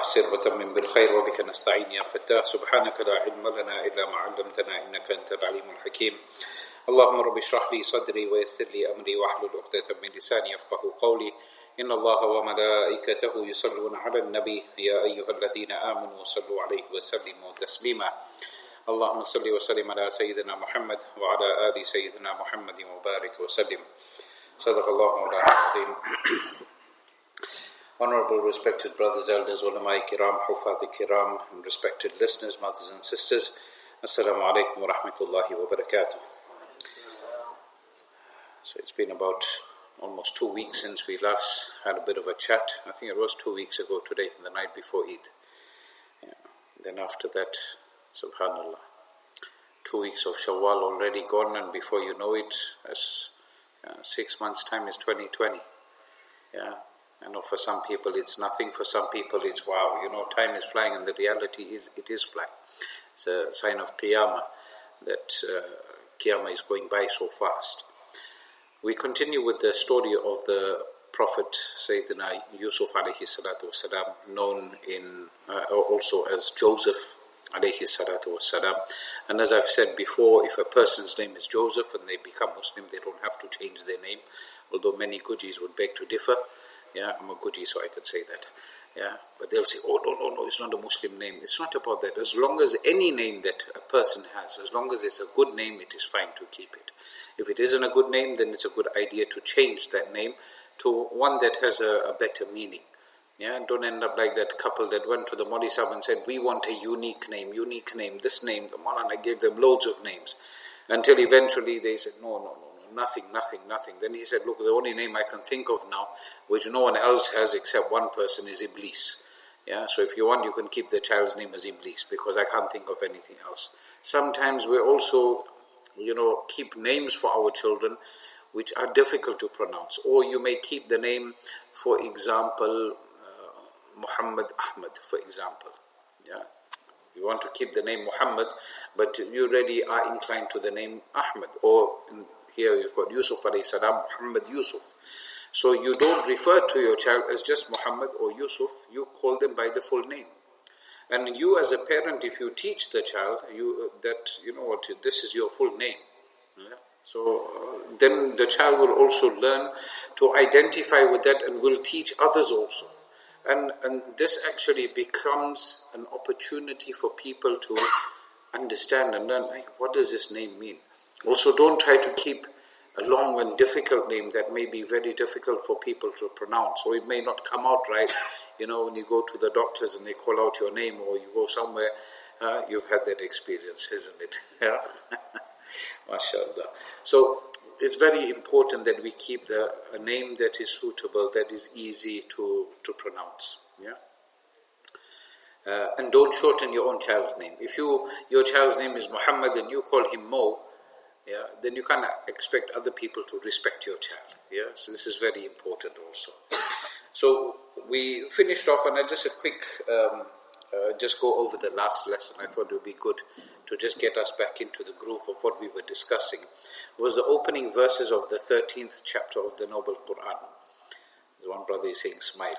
ويسر وتمم بالخير وبك نستعين يا فتاح سبحانك لا علم لنا إلا ما علمتنا إنك أنت العليم الحكيم اللهم رب اشرح لي صدري ويسر لي أمري واحلل عقدة من لساني يفقهوا قولي إن الله وملائكته يصلون على النبي يا أيها الذين آمنوا صلوا عليه وسلموا تسليما اللهم صل وسلم على سيدنا محمد وعلى آل سيدنا محمد وبارك وسلم صدق الله مولانا العظيم. Honorable, respected brothers, elders, ulama kiram, hufaz kiram, and respected listeners, mothers and sisters, Assalamu alaikum wa rahmatullahi wa barakatuh. So it's been about almost 2 weeks since we last had a bit of a chat. I think it was 2 weeks ago today, the night before Eid. Yeah. Then after that, subhanallah, 2 weeks of Shawwal already gone, and before you know it, as 6 months' time is 2020. Yeah. I know for some people it's nothing, for some people it's wow, time is flying, and the reality is it is flying. It's a sign of Qiyamah, that Qiyamah is going by so fast. We continue with the story of the Prophet Sayyidina Yusuf alayhi salatu wasalam, known also as Joseph alayhi salatu wasalam. And as I've said before, if a person's name is Joseph and they become Muslim, they don't have to change their name, although many Gujis would beg to differ. Yeah, I'm a Guji, so I could say that. Yeah, but they'll say, oh, no, it's not a Muslim name. It's not about that. As long as any name that a person has, as long as it's a good name, it is fine to keep it. If it isn't a good name, then it's a good idea to change that name to one that has a better meaning. Yeah, and don't end up like that couple that went to the Maulvi Sahib and said, we want a unique name, this name. The Maulana gave them loads of names. Until eventually they said, no. Nothing. Then he said, look, the only name I can think of now, which no one else has except one person, is Iblis. Yeah, so if you want, you can keep the child's name as Iblis, because I can't think of anything else. Sometimes we also, keep names for our children which are difficult to pronounce. Or you may keep the name, for example, Muhammad Ahmad, for example. Yeah. You want to keep the name Muhammad, but you already are inclined to the name Ahmad. Or here you've got Yusuf alayhi salam, Muhammad Yusuf. So you don't refer to your child as just Muhammad or Yusuf, you call them by the full name. And you as a parent, if you teach the child this is your full name. Yeah? So then the child will also learn to identify with that and will teach others also. And this actually becomes an opportunity for people to understand and learn, what does this name mean? Also, don't try to keep a long and difficult name that may be very difficult for people to pronounce, or it may not come out right. When you go to the doctors and they call out your name, or you go somewhere, you've had that experience, isn't it? Yeah. MashaAllah. So it's very important that we keep a name that is suitable, that is easy to pronounce. Yeah. And don't shorten your own child's name. If your child's name is Muhammad and you call him Mo, yeah, then you can't expect other people to respect your child. Yeah, so this is very important also. So we finished off, and I just a quick just go over the last lesson. I thought it would be good to just get us back into the groove of what we were discussing. It was the opening verses of the 13th chapter of the Noble Quran. There's one brother is saying, smile,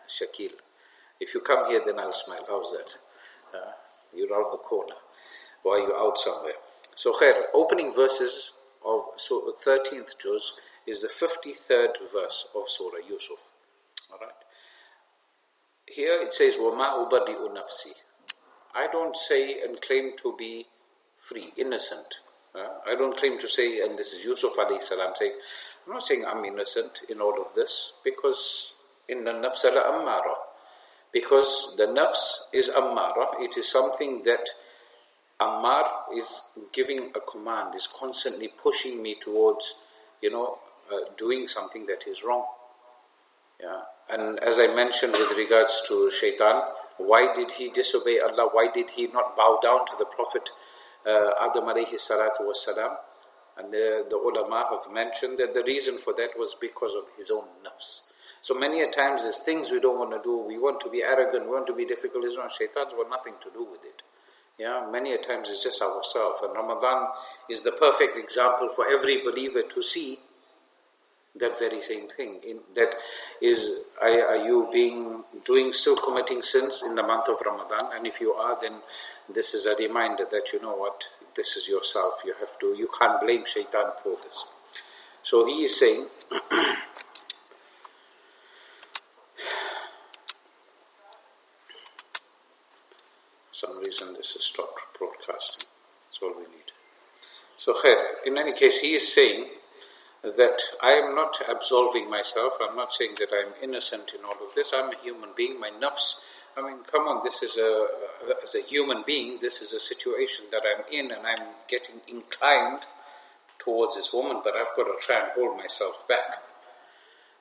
Shakil. If you come here, then I'll smile. How's that? You're around the corner, or are you out somewhere? So khair, opening verses of 13th juz is the 53rd verse of Surah Yusuf. Alright. Here it says, وَمَا أُبَرِّئُ نَفْسِي. I don't say and claim to be free, innocent. I don't claim to say, and this is Yusuf alayhi salam saying, I'm not saying I'm innocent in all of this, because إِنَّ النَّفْسَ لَأَمَّارَةٌ. Because the nafs is ammara, it is something that Ammar is giving a command, is constantly pushing me towards, doing something that is wrong. Yeah. And as I mentioned with regards to shaitan, why did he disobey Allah? Why did he not bow down to the Prophet Adam alayhi salatu wassalam? And the ulama have mentioned that the reason for that was because of his own nafs. So many a times there's things we don't want to do, we want to be arrogant, we want to be difficult. It's not, shaitan's got nothing to do with it. Yeah, many a times it's just ourselves. And Ramadan is the perfect example for every believer to see That very same thing. That is, are you still committing sins in the month of Ramadan? And if you are, then this is a reminder that, you know what, this is yourself. You can't blame shaitan for this. So he is saying, for some reason this has stopped broadcasting. That's all we need. So in any case, he is saying that I am not absolving myself. I'm not saying that I'm innocent in all of this. I'm a human being. My nafs, I mean, come on, this is as a human being, this is a situation that I'm in, and I'm getting inclined towards this woman, but I've got to try and hold myself back.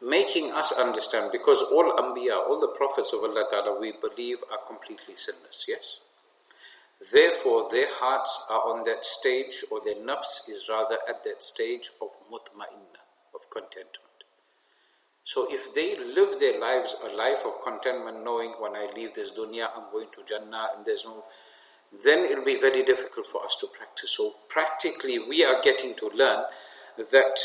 Making us understand, because all Anbiya, all the prophets of Allah Ta'ala, we believe are completely sinless, yes? Therefore, their hearts are on that stage, or their nafs is rather at that stage of mutma'inna, of contentment. So if they live their lives a life of contentment, knowing when I leave this dunya, I'm going to Jannah, and then it'll be very difficult for us to practice. So practically, we are getting to learn that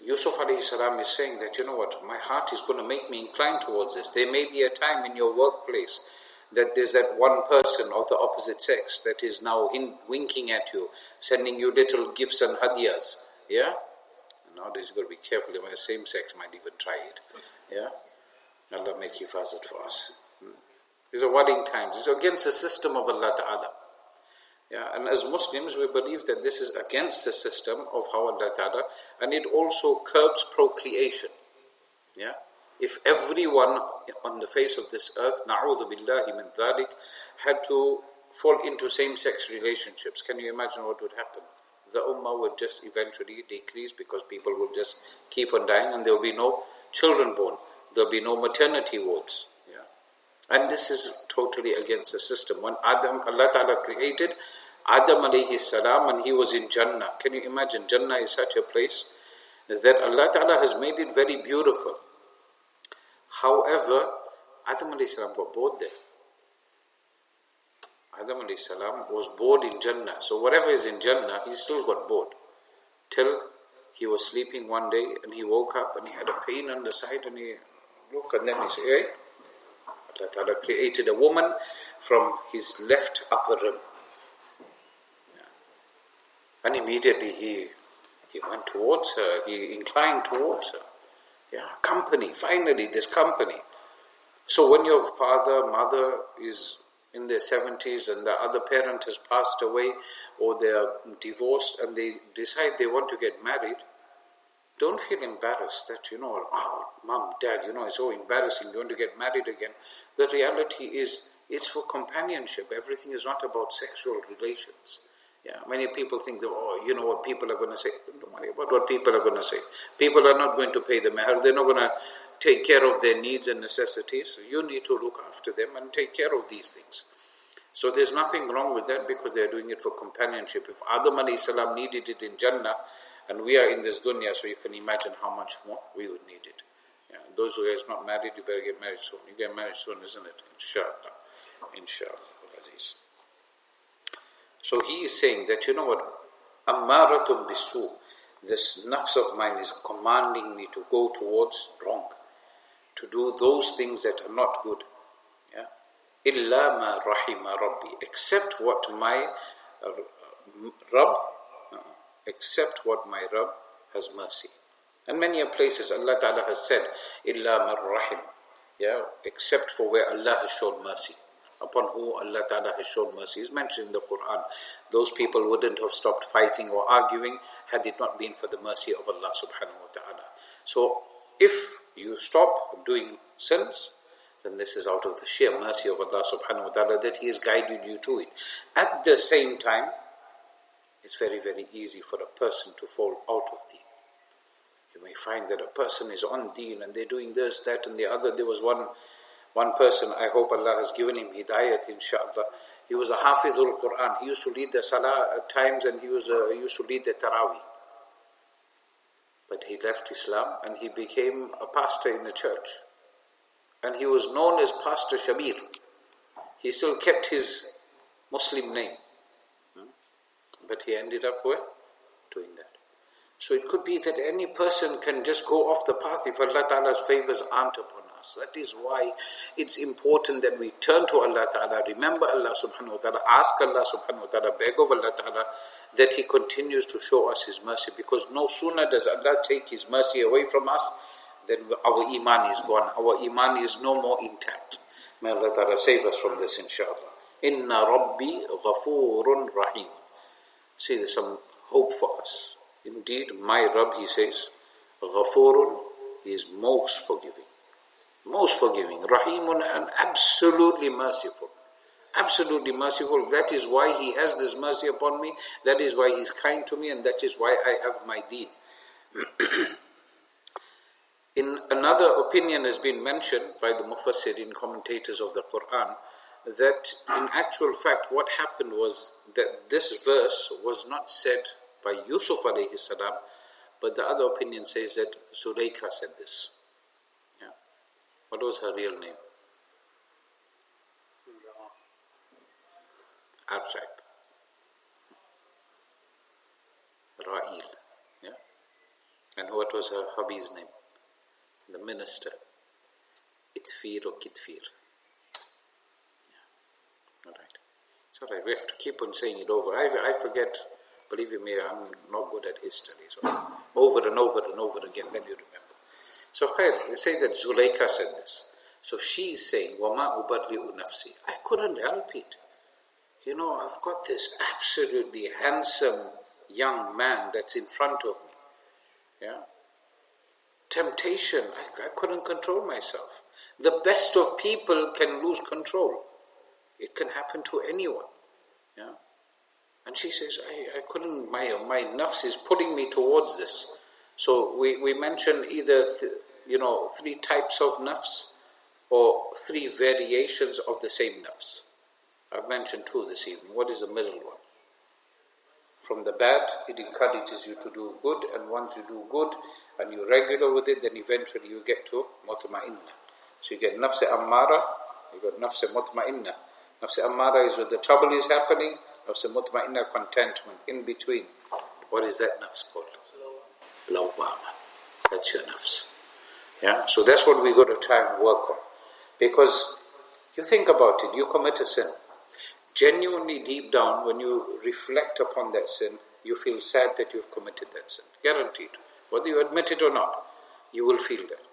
Yusuf alayhi salam is saying that, you know what, my heart is going to make me inclined towards this. There may be a time in your workplace that there's that one person of the opposite sex that is now winking at you, sending you little gifts and hadiyas. Yeah? Nowadays you've got to be careful. The same sex might even try it. Yeah? Allah make hifazat for us. These are worrying times. It's against the system of Allah Ta'ala. Yeah? And as Muslims, we believe that this is against the system of how Allah Ta'ala, and it also curbs procreation. Yeah? If everyone on the face of this earth, na'udhu billahi min dhalik, had to fall into same-sex relationships, can you imagine what would happen? The ummah would just eventually decrease, because people will just keep on dying, and there will be no children born. There will be no maternity wards. Yeah? And this is totally against the system. When Allah Ta'ala created Adam alayhi salam, and he was in Jannah. Can you imagine? Jannah is such a place that Allah Ta'ala has made it very beautiful. However, Adam alayhi salam got bored there. Adam alayhi salam was bored in Jannah. So whatever is in Jannah, he still got bored. Till he was sleeping one day, and he woke up and he had a pain on the side, and he looked, and then he said, hey, Allah Ta'ala created a woman from his left upper rim. Yeah. And immediately he went towards her, he inclined towards her. Yeah, company, finally this company. So when your father, mother is in their 70s and the other parent has passed away, or they are divorced, and they decide they want to get married, don't feel embarrassed that, oh, mom, dad, it's so embarrassing, you want to get married again. The reality is, it's for companionship. Everything is not about sexual relations. Yeah, many people think that, you know what people are going to say. Don't worry about what people are going to say. People are not going to pay the mahar. They're not going to take care of their needs and necessities. So you need to look after them and take care of these things. So there's nothing wrong with that, because they're doing it for companionship. If Adam alayhi salam needed it in Jannah, and we are in this dunya, so you can imagine how much more we would need it. Yeah, those who are not married, you better get married soon. You get married soon, isn't it? Inshallah. Inshallah. Aziz. So he is saying that, you know what, Ammaratum bisu, this nafs of mine is commanding me to go towards wrong, to do those things that are not good. Yeah? Illa ma rahima rabbi, except what my Rabb has mercy. And many places Allah Ta'ala has said, Illa ma rahim, yeah, except for where Allah has shown mercy. Upon whom Allah Ta'ala has shown mercy is mentioned in the Quran. Those people wouldn't have stopped fighting or arguing had it not been for the mercy of Allah Subhanahu wa Ta'ala. So if you stop doing sins, then this is out of the sheer mercy of Allah Subhanahu wa Ta'ala that He has guided you to it. At the same time, it's very, very easy for a person to fall out of deen. You may find that a person is on deen and they're doing this, that and the other. There was one person, I hope Allah has given him hidayat, inshallah. He was a hafizul Quran. He used to lead the salah at times, and he used to lead the tarawih. But he left Islam and he became a pastor in the church. And he was known as Pastor Shabir. He still kept his Muslim name. But he ended up where? Doing that. So it could be that any person can just go off the path if Allah Ta'ala's favors aren't upon us. That is why it's important that we turn to Allah Ta'ala, remember Allah Subhanahu Wa Ta'ala, ask Allah Subhanahu Wa Ta'ala, beg of Allah Ta'ala that He continues to show us His mercy, because no sooner does Allah take His mercy away from us than our iman is gone. Our iman is no more intact. May Allah Ta'ala save us from this, inshallah. Inna Rabbi Ghafurun Rahim. See, there's some hope for us. Indeed, my Rabb, he says, Ghafurun, he is most forgiving. Most forgiving. Rahimun, and absolutely merciful. Absolutely merciful. That is why He has this mercy upon me. That is why He is kind to me, and that is why I have my deen. In another opinion has been mentioned by the Mufassirin, commentators of the Quran, that in actual fact what happened was that this verse was not said by Yusuf alayhi salam, but the other opinion says that Zulaykha said this. Yeah. What was her real name? Arjab. Ra'il. Yeah. And what was her hubby's name? The minister. Itfir or Kitfir. Yeah. Alright. It's alright. We have to keep on saying it over. I forget. Believe me, I'm not good at history. So over and over and over again, then you remember. So khair, we say that Zulaykha said this. So she is saying, وَمَا أُبَرِّئُ نَفْسِي. I couldn't help it. You know, I've got this absolutely handsome young man that's in front of me. Yeah. Temptation, I couldn't control myself. The best of people can lose control. It can happen to anyone. Yeah. And she says, I couldn't, my nafs is pulling me towards this. So we mentioned either, three types of nafs or three variations of the same nafs. I've mentioned two this evening. What is the middle one? From the bad, it encourages you to do good, and once you do good and you're regular with it, then eventually you get to mutma'inna. So you get nafs ammara, you got nafs mutma'inna. Nafs ammara is where the trouble is happening, nafs mutma'inna, contentment, in between. What is that nafs called? Lawwama. That's your nafs. Yeah? So that's what we got to try and work on. Because you think about it, you commit a sin. Genuinely deep down, when you reflect upon that sin, you feel sad that you've committed that sin. Guaranteed. Whether you admit it or not, you will feel that.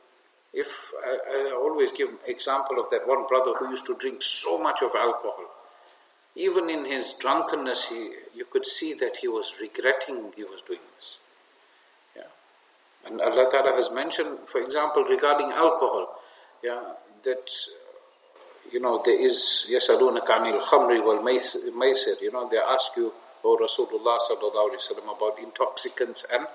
If I always give an example of that one brother who used to drink so much of alcohol. Even in his drunkenness, you could see that he was regretting he was doing this. Yeah. And Allah Ta'ala has mentioned, for example, regarding alcohol, that there is يَسَأَلُونَكَ عَنِ الْخَمْرِ وَالْمَيْسِرِ. They ask you, O Rasulullah sallallahu alaihi wasallam, about intoxicants and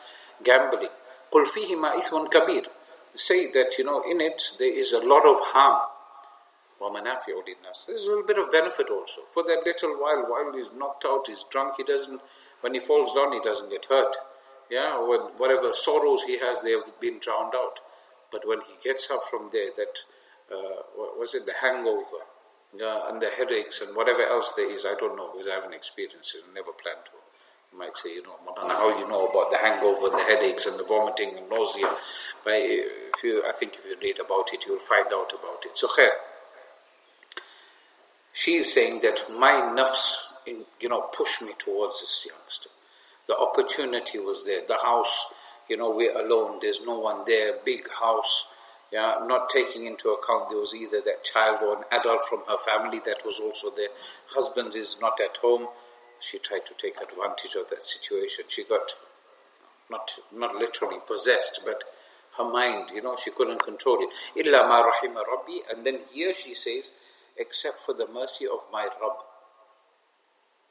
gambling. قُلْ فِيهِمَا إِثْمٌ كَبِيرٌ. Say that, in it there is a lot of harm. وَمَنَافِعُ لِلنَّاسِ. There's a little bit of benefit also. For that little while he's knocked out, he's drunk, when he falls down, he doesn't get hurt. Yeah, whatever sorrows he has, they have been drowned out. But when he gets up from there, that the hangover, and the headaches and whatever else there is, I don't know, because I haven't experienced it and never planned to. You might say, Maulana, how you know about the hangover, the headaches and the vomiting and nausea? But I think if you read about it, you'll find out about it. So khair. She is saying that my nafs, pushed me towards this youngster. The opportunity was there. The house, we're alone. There's no one there. Big house. Yeah, not taking into account there was either that child or an adult from her family that was also there. Husband is not at home. She tried to take advantage of that situation. She got not literally possessed, but her mind, she couldn't control it. Illa ma rahima Rabbi. And then here she says, except for the mercy of my Rabb.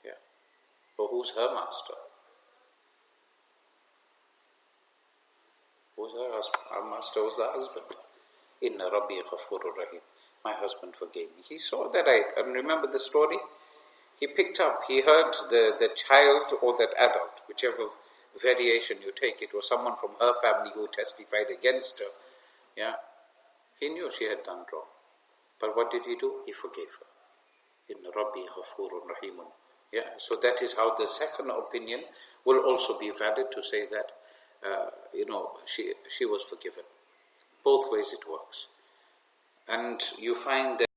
Yeah. But who's her master? Who's her husband? Our master was the husband. Inna Rabbi Ghafurur Rahim. My husband forgave me. He saw that and remember the story? He picked up, he heard the child or that adult, whichever variation you take, it was someone from her family who testified against her. Yeah. He knew she had done wrong. But what did he do? He forgave her. Inna Rabbi Ghafurur Rahimun. Yeah. So that is how the second opinion will also be valid, to say that she was forgiven. Both ways it works. And you find that